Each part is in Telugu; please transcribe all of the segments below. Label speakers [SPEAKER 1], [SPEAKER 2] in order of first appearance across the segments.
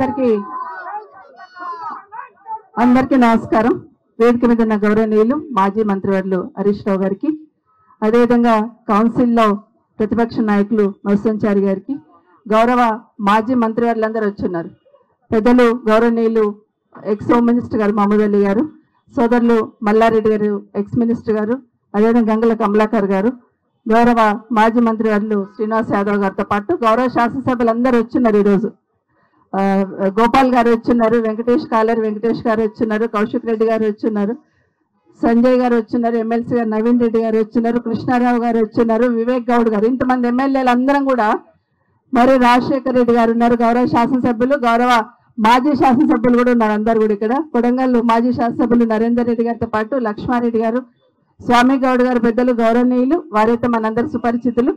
[SPEAKER 1] అందరికీ నమస్కారం. వేదిక మీద ఉన్న గౌరవనీయులు మాజీ మంత్రివర్యులు హరీష్ రావు గారికి, అదేవిధంగా కౌన్సిల్లో ప్రతిపక్ష నాయకులు మత్స్యంచారి గారికి, గౌరవ మాజీ మంత్రివర్యులందరూ వచ్చున్నారు. పెద్దలు గౌరవనీయులు ఎక్స్ హోమ్ మినిస్టర్ గారు మహమూద్ అలీ గారు, సోదరులు మల్లారెడ్డి గారు ఎక్స్ మినిస్టర్ గారు, అదేవిధంగా గంగుల కమలాకర్ గారు, గౌరవ మాజీ మంత్రివర్యులు శ్రీనివాస్ యాదవ్ గారితో పాటు గౌరవ శాసనసభ్యులందరూ వచ్చున్నారు. ఈరోజు గోపాల్ గారు వచ్చున్నారు, వెంకటేష్ గారు వచ్చున్నారు, కౌశిక్ రెడ్డి గారు వచ్చున్నారు, సంజయ్ గారు వచ్చున్నారు, ఎమ్మెల్సీ గారు నవీన్ రెడ్డి గారు వచ్చున్నారు, కృష్ణారావు గారు వచ్చున్నారు, వివేక్ గౌడ్ గారు, ఇంతమంది ఎమ్మెల్యేలు అందరం కూడా, మరి రాజశేఖర్ రెడ్డి గారు ఉన్నారు, గౌరవ శాసనసభ్యులు, గౌరవ మాజీ శాసనసభ్యులు కూడా ఉన్నారు. అందరు కూడా ఇక్కడ కొడంగల్ మాజీ శాసనసభ్యులు నరేందర్ రెడ్డి గారితో పాటు లక్ష్మారెడ్డి గారు, స్వామి గౌడ్ గారు పెద్దలు గౌరవనీయులు, వారైతే మనందరూ సుపరిచితులు.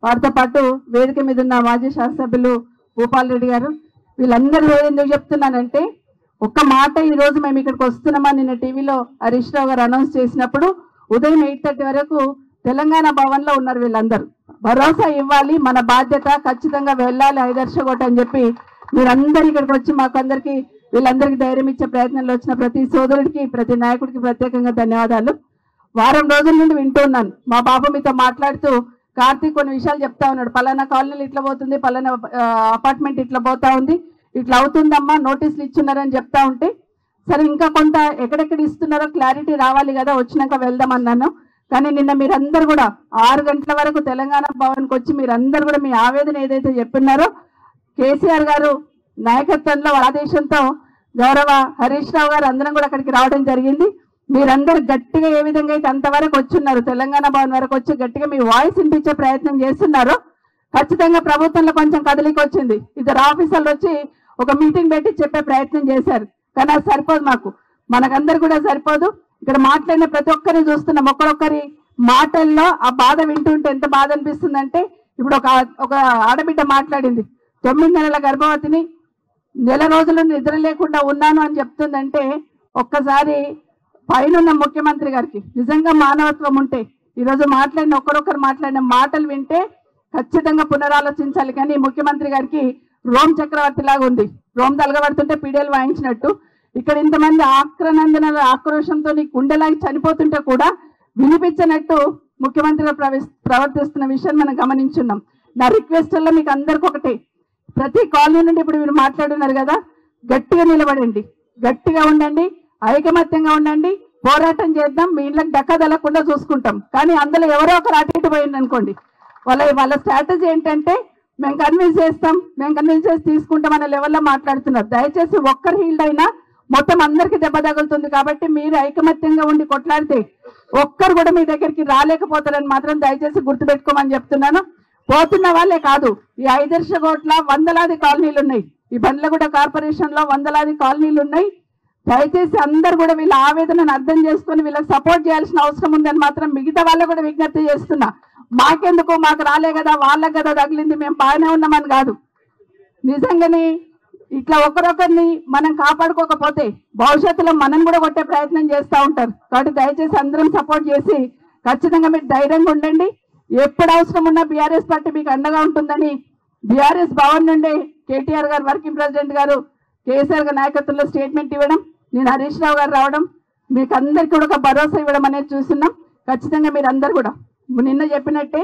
[SPEAKER 1] వారితో పాటు వేదిక మీద ఉన్న మాజీ శాసనసభ్యులు భూపాల్ రెడ్డి గారు, వీళ్ళందరూ ఎందుకు చెప్తున్నానంటే, ఒక్క మాట, ఈ రోజు మేము ఇక్కడికి వస్తున్నామని నిన్న టీవీలో హరీష్ రావు గారు అనౌన్స్ చేసినప్పుడు ఉదయం 8:30 వరకు తెలంగాణ భవన్ లో ఉన్నారు. వీళ్ళందరూ భరోసా ఇవ్వాలి, మన బాధ్యత, ఖచ్చితంగా వెళ్ళాలి, ఐదర్శగొట్ట అని చెప్పి మీరందరూ ఇక్కడికి వచ్చి మాకందరికి వీళ్ళందరికీ ధైర్యం ఇచ్చే ప్రయత్నంలో వచ్చిన ప్రతి సోదరుడికి, ప్రతి నాయకుడికి ప్రత్యేకంగా ధన్యవాదాలు. వారం రోజుల నుండి వింటున్నాను. మా బాబు మీతో మాట్లాడుతూ కార్తీక్ కొన్ని విషయాలు చెప్తా ఉన్నాడు. పలానా కాలనీలు ఇట్లా పోతుంది, పలానా అపార్ట్మెంట్ ఇట్లా పోతా ఉంది, ఇట్లా అవుతుందమ్మా, నోటీసులు ఇచ్చున్నారని చెప్తా ఉంటే, సరే ఇంకా కొంత ఎక్కడెక్కడ ఇస్తున్నారో క్లారిటీ రావాలి కదా, వచ్చినాక వెళ్దామన్నాను. కానీ నిన్న మీరందరూ కూడా 6 గంటల వరకు తెలంగాణ భవన్కి వచ్చి మీరందరూ కూడా మీ ఆవేదన ఏదైతే చెప్పినారో, కేసీఆర్ గారు నాయకత్వంలో ఆదేశంతో గౌరవ హరీష్ రావు గారు అందరం కూడా అక్కడికి రావడం జరిగింది. మీరందరూ గట్టిగా ఏ విధంగా అయితే అంతవరకు వచ్చున్నారు, తెలంగాణ భవన్ వరకు వచ్చి గట్టిగా మీ వాయిస్ వినిపించే ప్రయత్నం చేస్తున్నారు. ఖచ్చితంగా ప్రభుత్వంలో కొంచెం కదలిక వచ్చింది. ఇద్దరు ఆఫీసర్లు వచ్చి ఒక మీటింగ్ పెట్టి చెప్పే ప్రయత్నం చేశారు. కానీ అది సరిపోదు, మనకందరు కూడా సరిపోదు. ఇక్కడ మాట్లాడిన ప్రతి ఒక్కరిని చూస్తున్నాం. ఒక్కరొక్కరి మాటల్లో ఆ బాధ వింటుంటే ఎంత బాధ అనిపిస్తుందంటే, ఇప్పుడు ఒక ఆడబిడ్డ మాట్లాడింది, 9 నెలల గర్భవతిని, నెల రోజులు నిద్ర లేకుండా ఉన్నాను అని చెప్తుందంటే, ఒక్కసారి పైన ముఖ్యమంత్రి గారికి నిజంగా మానవత్వం ఉంటే, ఈరోజు మాట్లాడిన ఒక్కరొక్కరు మాట్లాడిన మాటలు వింటే ఖచ్చితంగా పునరాలోచించాలి. కానీ ముఖ్యమంత్రి గారికి రోమ్ చక్రవర్తి లాగా ఉంది. రోమ్ తలగబడుతుంటే పీడియలు వాయించినట్టు ఇక్కడ ఇంతమంది ఆక్రోషంతో గుండెలాగి చనిపోతుంటే కూడా వినిపించినట్టు ముఖ్యమంత్రిగా ప్రవర్తిస్తున్న విషయాన్ని మనం గమనించున్నాం. నా రిక్వెస్ట్ వల్ల మీకు అందరికి ఒకటే, ప్రతి కాలనీ నుండి ఇప్పుడు మీరు మాట్లాడున్నారు కదా, గట్టిగా నిలబడండి, గట్టిగా ఉండండి, ఐకమత్యంగా ఉండండి, పోరాటం చేద్దాం. మీ ఇళ్ళకి దక్కదలకుండా చూసుకుంటాం. కానీ అందులో ఎవరో ఒకరు అటు ఇటు పోయింది అనుకోండి, వాళ్ళ స్ట్రాటజీ ఏంటంటే, మేము కన్విన్స్ చేసి తీసుకుంటాం అనే లెవెల్లో మాట్లాడుతున్నారు. దయచేసి ఒక్కరు హీల్డ్ అయినా మొత్తం అందరికీ దెబ్బ తగులుతుంది. కాబట్టి మీరు ఐకమత్యంగా ఉండి కొట్లాడితే ఒక్కరు కూడా మీ దగ్గరికి రాలేకపోతారని మాత్రం దయచేసి గుర్తుపెట్టుకోమని చెప్తున్నాను. పోతున్న వాళ్ళే కాదు, ఈ ఐదర్శగోట్ల వందలాది కాలనీలు ఉన్నాయి, ఈ బండ్లగూడ కార్పొరేషన్ లో వందలాది కాలనీలు ఉన్నాయి. దయచేసి అందరు కూడా వీళ్ళ ఆవేదనను అర్థం చేసుకుని వీళ్ళకి సపోర్ట్ చేయాల్సిన అవసరం ఉందని మాత్రం మిగతా వాళ్ళకు కూడా విజ్ఞప్తి చేస్తున్నా. మాకెందుకు, మాకు రాలే కదా, వాళ్ళకి కదా తగిలింది, మేము బాగానే ఉన్నామని కాదు. నిజంగానే ఇట్లా ఒకరొకరిని మనం కాపాడుకోకపోతే భవిష్యత్తులో మనం కూడా కొట్టే ప్రయత్నం చేస్తూ ఉంటారు. కాబట్టి దయచేసి అందరం సపోర్ట్ చేసి ఖచ్చితంగా మీరు ధైర్యంగా ఉండండి. ఎప్పుడు అవసరం ఉన్నా బీఆర్ఎస్ పార్టీ మీకు అండగా ఉంటుందని బీఆర్ఎస్ భవన్ నుండి కేటీఆర్ గారు, వర్కింగ్ ప్రెసిడెంట్ గారు, కేసీఆర్ గారి నాయకత్వంలో స్టేట్మెంట్ ఇవ్వడం, నేను హరీష్ రావు గారు రావడం, మీకు అందరికీ కూడా ఒక భరోసా ఇవ్వడం అనేది చూస్తున్నాం. ఖచ్చితంగా మీరు అందరు కూడా నిన్న చెప్పినట్టే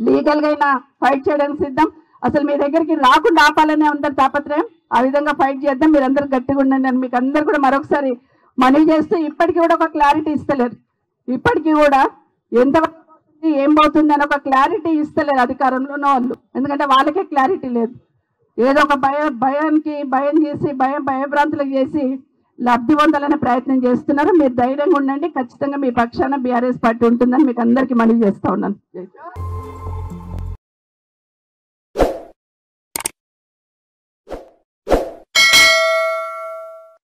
[SPEAKER 1] లీగల్గా అయినా ఫైట్ చేయడానికి సిద్ధం. అసలు మీ దగ్గరికి రాకుండా ఆపాలనే అందరు తాపత్రయం. ఆ విధంగా ఫైట్ చేద్దాం. మీరు అందరు గట్టిగా ఉండండి అని మీకు అందరు కూడా మరొకసారి మనవి చేస్తూ, ఇప్పటికీ కూడా ఒక క్లారిటీ ఇస్తలేరు. ఇప్పటికీ కూడా ఎంత ఏం పోతుంది అని ఒక క్లారిటీ ఇస్తలేరు అధికారంలో ఉన్న వాళ్ళు. ఎందుకంటే వాళ్ళకే క్లారిటీ లేదు. ఏదో ఒక భయం చేసి భయభ్రాంతులకు చేసి లబ్ధి పొందాలనే ప్రయత్నం చేస్తున్నారు. మీరు ధైర్యంగా ఉండండి. ఖచ్చితంగా మీ పక్షాన బీఆర్ఎస్ పార్టీ ఉంటుందని మీకు అందరికీ మనవి చేస్తా ఉన్నాను.